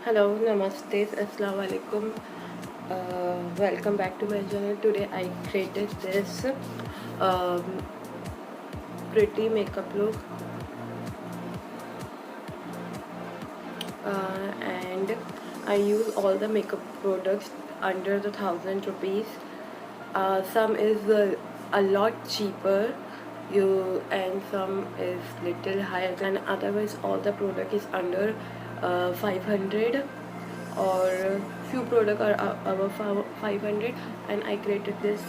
Hello, namaste, assalamu alaikum. Welcome back to my channel. Today I created this um, pretty makeup look, and I use all the makeup products under the 1,000 rupees. Some is a lot cheaper, and some is little higher than. Otherwise, all the product is under 500, or few product are above 500. And I created this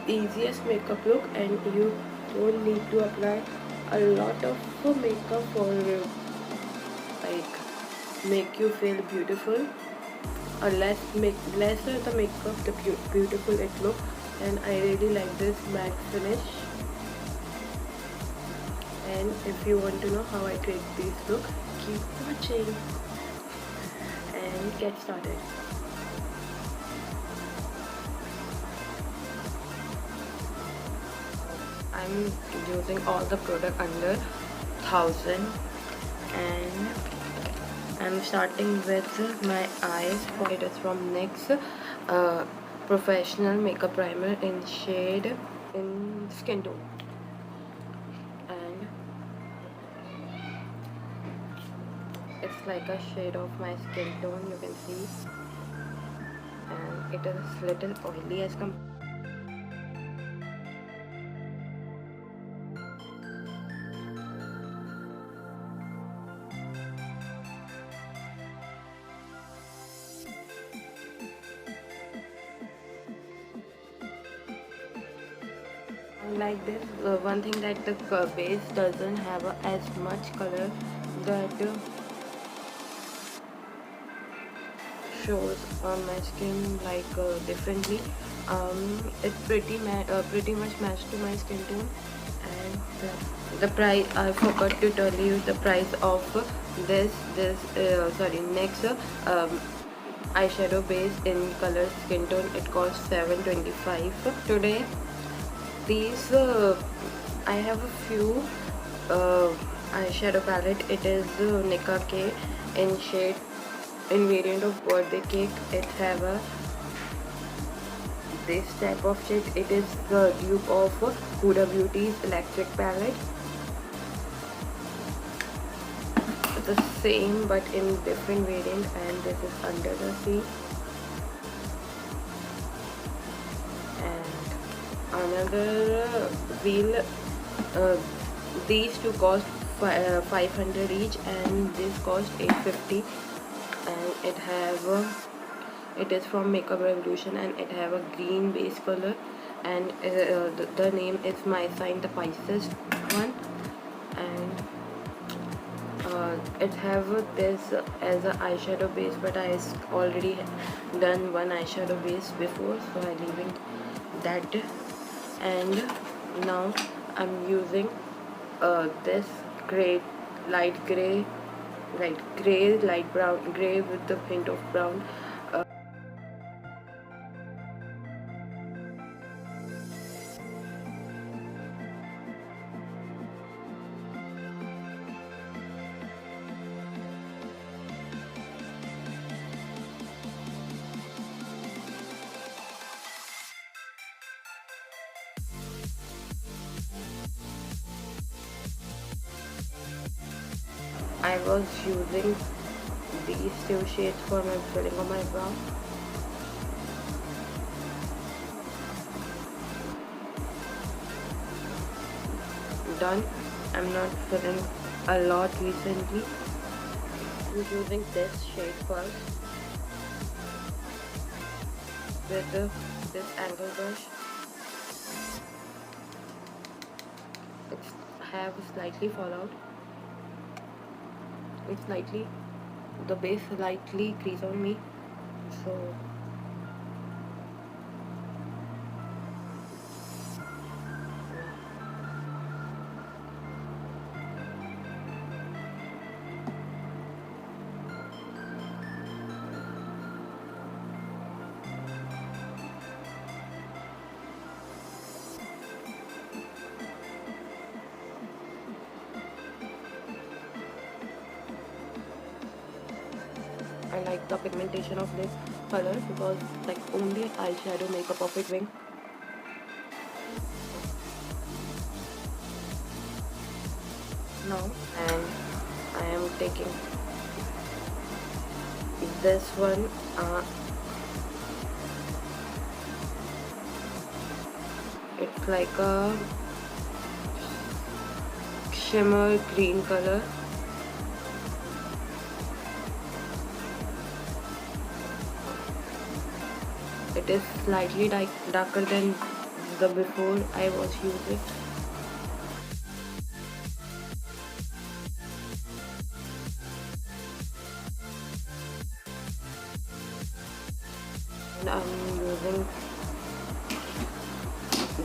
easiest makeup look, and you don't need to apply a lot of makeup for like make you feel beautiful, or lesser the makeup, the beautiful it look. And I really like this matte finish. And if you want to know how I create this look, keep watching and get started. I'm using all the product under 1,000, and I'm starting with my eyes. It is from NYX Professional Makeup Primer in shade in Skin Tone, and it's like a shade of my skin tone, you can see, and it is little oily as compared. Like this, one thing that the base doesn't have as much color that shows on my skin like differently. It's pretty much matched to my skin tone. And the price, I forgot to tell you the price of this next eyeshadow base in color skin tone. It costs $7.25 today. These I have a few eyeshadow palette. It is Nicka in shade, in variant of birthday cake. It have a this type of shade. It is the dupe of Huda Beauty's electric palette. The same but in different variant, and this is Under the Sea. Another wheel, these two cost 500 each, and this cost 850. And it is from Makeup Revolution, and it have a green base color, and the name is My Sign, the Pisces one. And it have this as a eyeshadow base, but I already done one eyeshadow base before, so I leaving that. And now I'm using this light gray light brown gray with a hint of brown. I was using these two shades for my filling on my brow. Done. I'm not filling a lot recently. I'm using this shade first with this angle brush. It's have slightly fallout. It's slightly, the base slightly crease on me, so I like the pigmentation of this color because like only eyeshadow make a perfect wing. Now, and I am taking this one. It's like a shimmer green color. It is slightly darker than the before I was using. And I'm using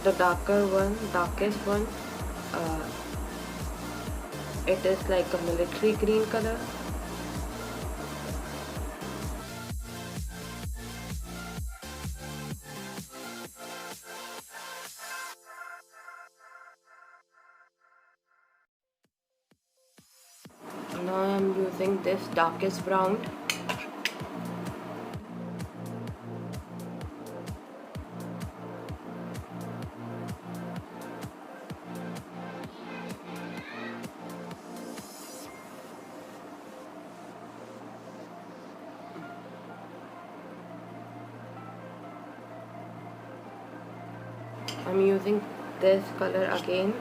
the darkest one. It is like a military green color. Now I'm using this darkest brown. I'm using this color again.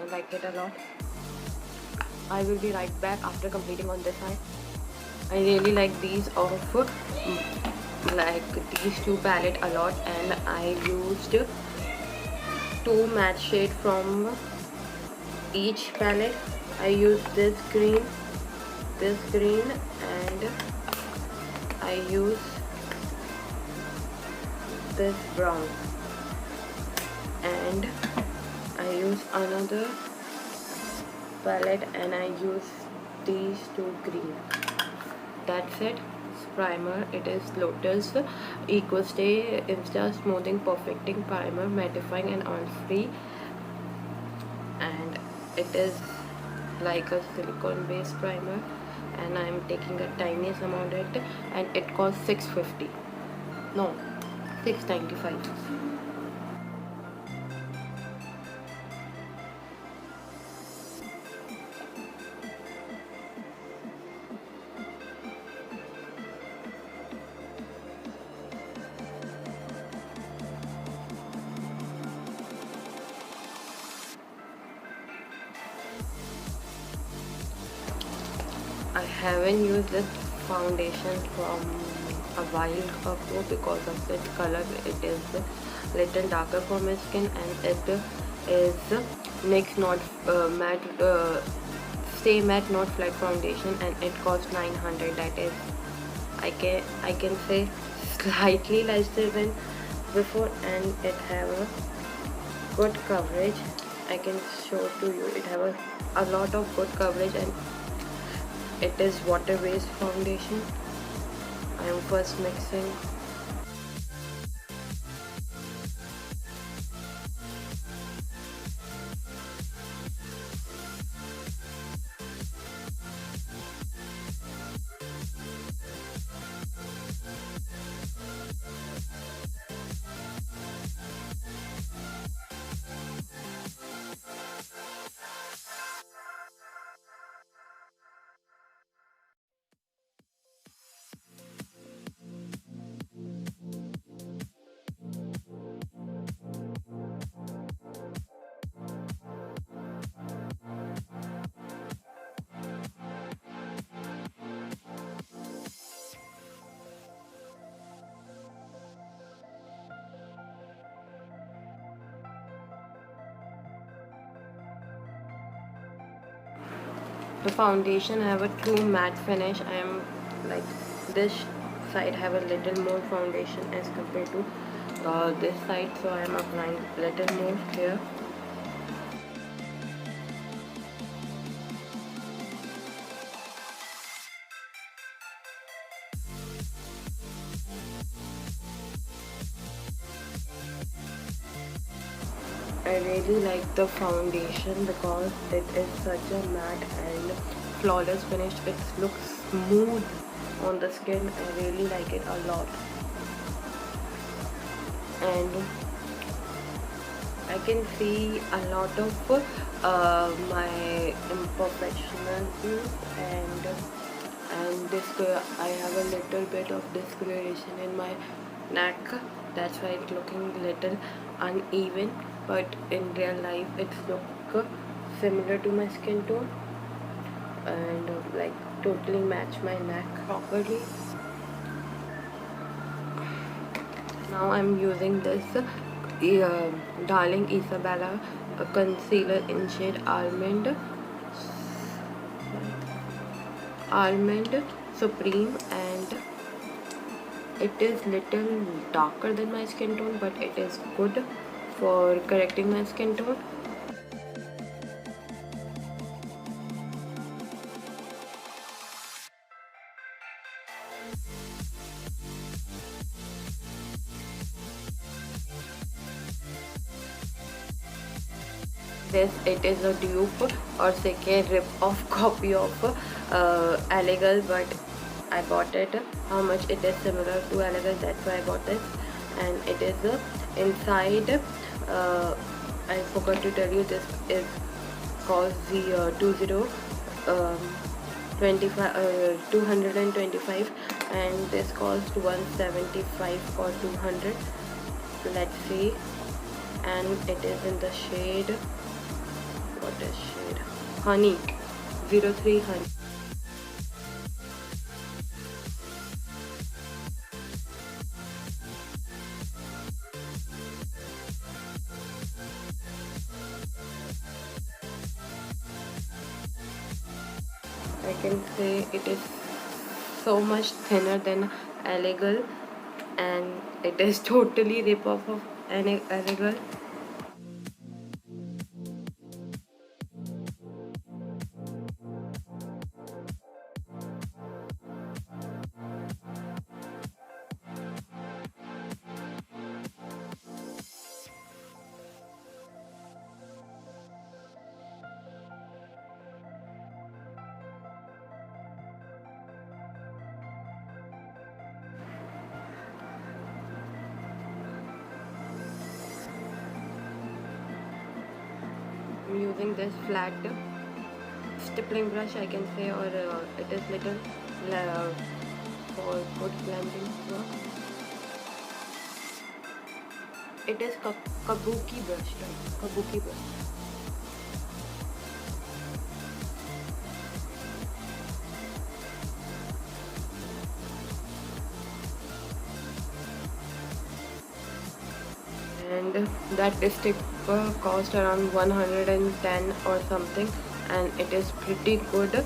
I like it a lot. I will be right back after completing on this side. I really like these of like these two palette a lot, and I used two matte shade from each palette. I used this green, and I use this brown, and I use another palette and I use these two green. That's it. Primer. It is Lotus Eco Stay Insta Smoothing Perfecting Primer, Mattifying and Oil Free, and it is like a silicone based primer, and I am taking a tiniest amount of it, and it costs $6.50. No, $6.95. I haven't used this foundation from a while ago because of its color. It is little darker for my skin, and it is NYX not matte, stay matte not flat foundation, and it costs 900. That is, I can say slightly lesser than before, and it have a good coverage. I can show to you. It have a lot of good coverage, and it is water-based foundation. I am first mixing. The foundation have a true matte finish. I am like this side have a little more foundation as compared to this side, so I am applying little more here. I really like the foundation because it is such a matte and flawless finish. It looks smooth on the skin. I really like it a lot. And I can see a lot of my imperfections, and I have a little bit of discoloration in my neck. That's why it's looking little uneven, but in real life it's look similar to my skin tone, and like totally match my neck properly. Now I'm using this Darling Isabella concealer in shade Almond Supreme, and it is little darker than my skin tone, but it is good for correcting my skin tone. This it is a dupe or say rip off copy of Allegal, but I bought it. How much it is similar to Allegal, that's why I bought this. And it is inside, I forgot to tell you, this is called the 225, and this cost 175 or 200. Let's see. And it is in the shade, what is shade? Honey, 03 Honey. I can say it is so much thinner than Allegal, and it is totally rip off of Allegal. I'm using this flat stippling brush, I can say, or it is little for good blending work. It is kabuki brush, right? Kabuki brush. And that stick cost around 110 or something, and it is pretty good.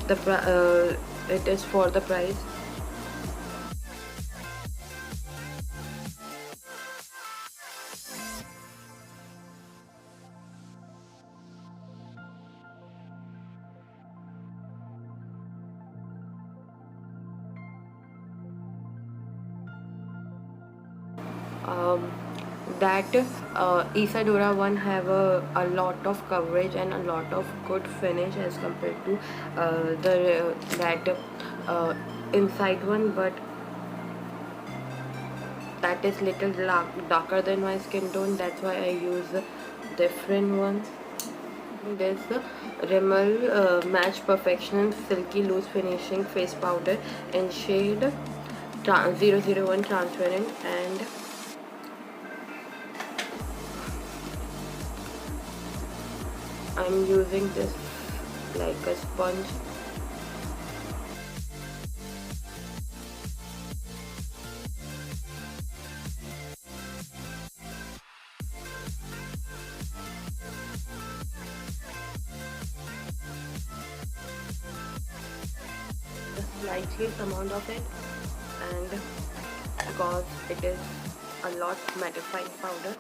It is for the price. That Isadora one have a lot of coverage and a lot of good finish as compared to that inside one, but that is little darker than my skin tone. That's why I use different ones. This Rimmel Match Perfection Silky Loose Finishing Face Powder in shade 001 Transparent, and I'm using this like a sponge. Just lightest amount of it, and because it is a lot mattifying powder,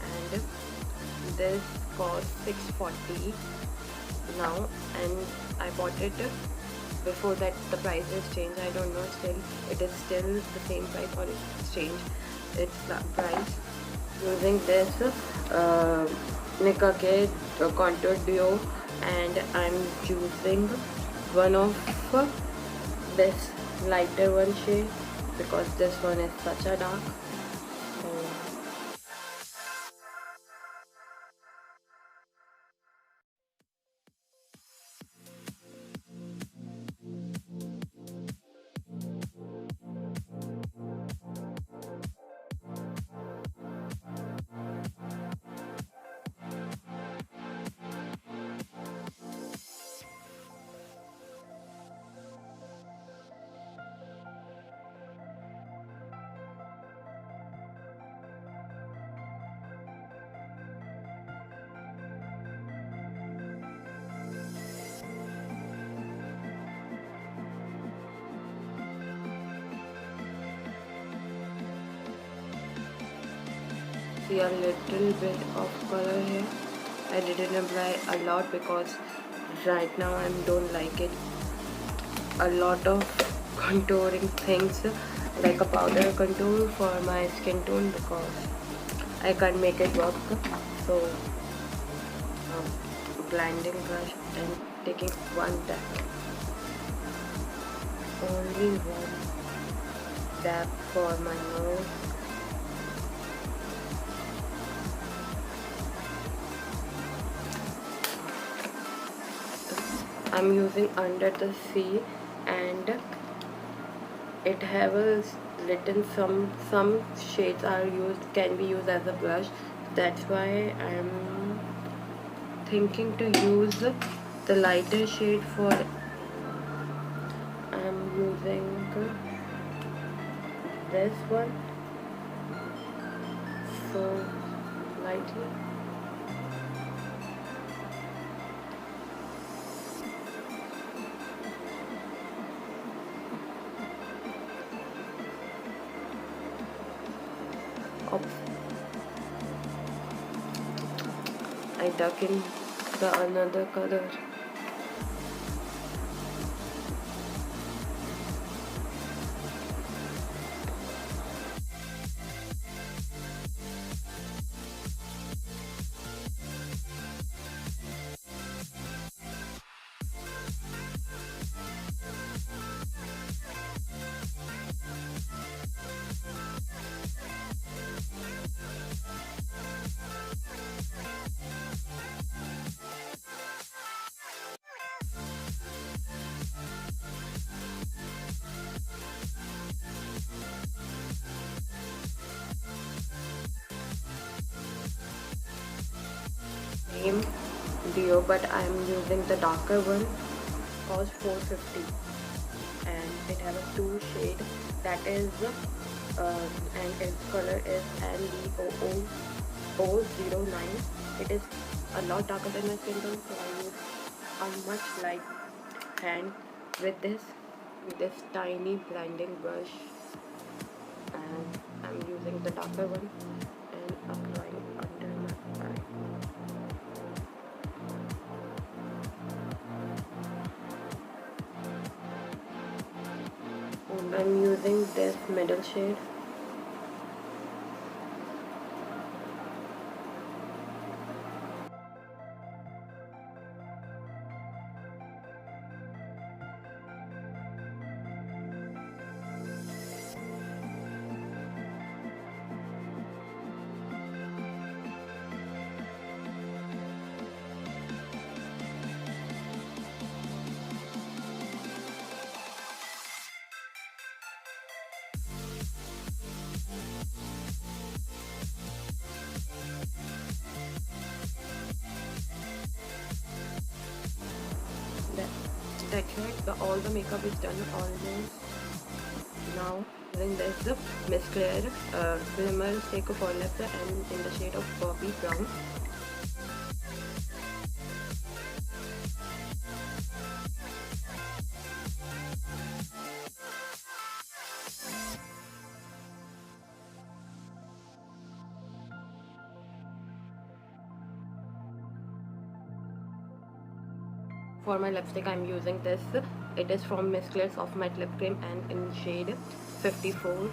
and this cost 640 now, and I bought it before that the price has changed. I don't know, still it is still the same price or it's changed its price. Using this nicka contour duo, and I'm using one of this lighter one shade because this one is such a dark. See a little bit of color here. I didn't apply a lot because right now I don't like it. A lot of contouring things like a powder contour for my skin tone because I can't make it work. So blending brush and taking one dab, only one dab for my nose. I'm using Under the Sea, and it have a little some shades are can be used as a blush. That's why I'm thinking to use the lighter shade for. I'm using this one so lightly. I duck in the another color. Same duo, but I am using the darker one. Cost 450, and it has a 2 shade. That is, and its color is NYbae 09. It is a lot darker than my skin tone, so I use a much light hand with this tiny blending brush, and I'm using the darker one and applying under my eye. I'm using this middle shade. That's it. All the makeup is done almost. Now then there's the mascara, Rimmel Stake for Lip and in the shade of Bobby Brown. For my lipstick, I'm using this It is from Miss Claire's Soft Matte Lip Cream and in shade 54.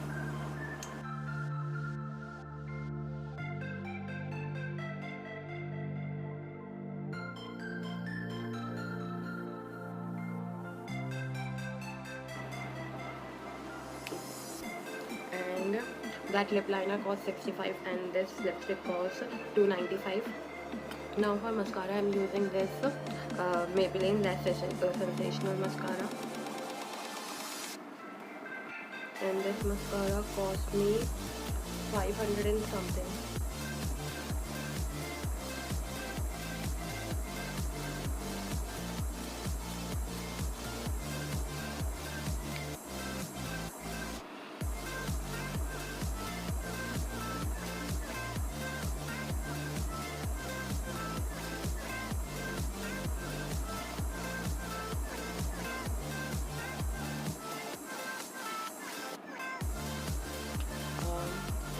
And that lip liner cost 65 and this lipstick cost 295. Now for mascara, I'm using this Maybelline Lash Sensational mascara, and this mascara cost me 500 and something.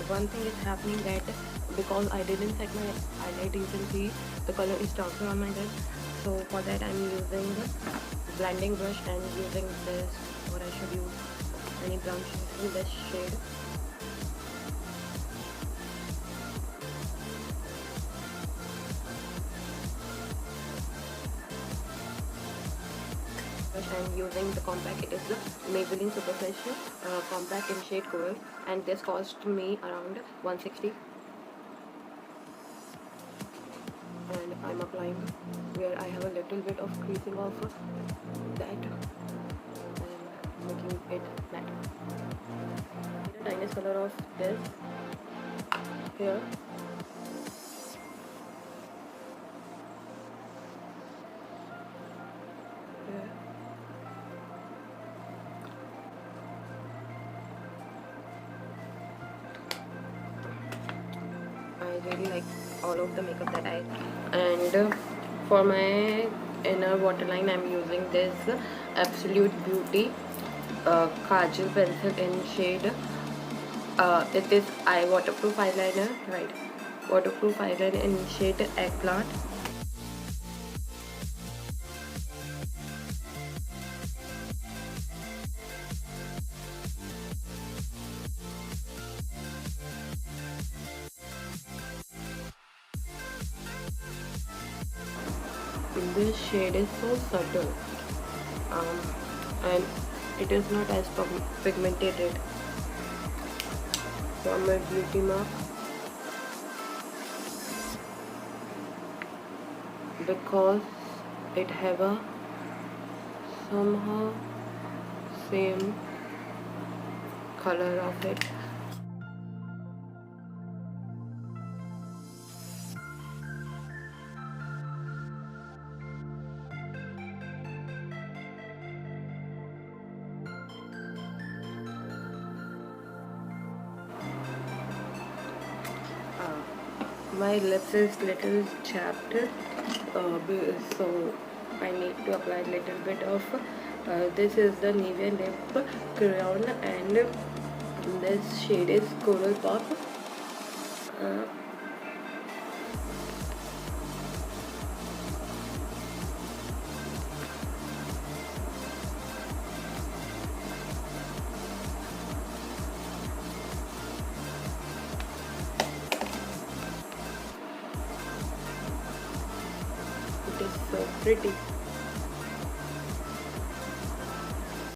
One thing is happening that because I didn't set my highlight, you can see the color is darker on my dress. So for that I'm using the blending brush and using this, or I should use any brown shade in this shade. I'm using the compact. It is the Maybelline Superfresh compact in shade Coral, and this cost me around 160. And I'm applying where I have a little bit of creasing of that and making it matte. The tiniest color of this here. I really like all of the makeup that I, and for my inner waterline I'm using this Absolute Beauty Kajal pencil in shade it is waterproof eyeliner, right? Waterproof eyeliner in shade Eggplant. This shade is so subtle and it is not as pigmented from my beauty mark, because it have a somehow same color of it. My lips is little chapped, so I need to apply a little bit of this is the NYbae lip crayon, and this shade is Coral Pop. It is so pretty.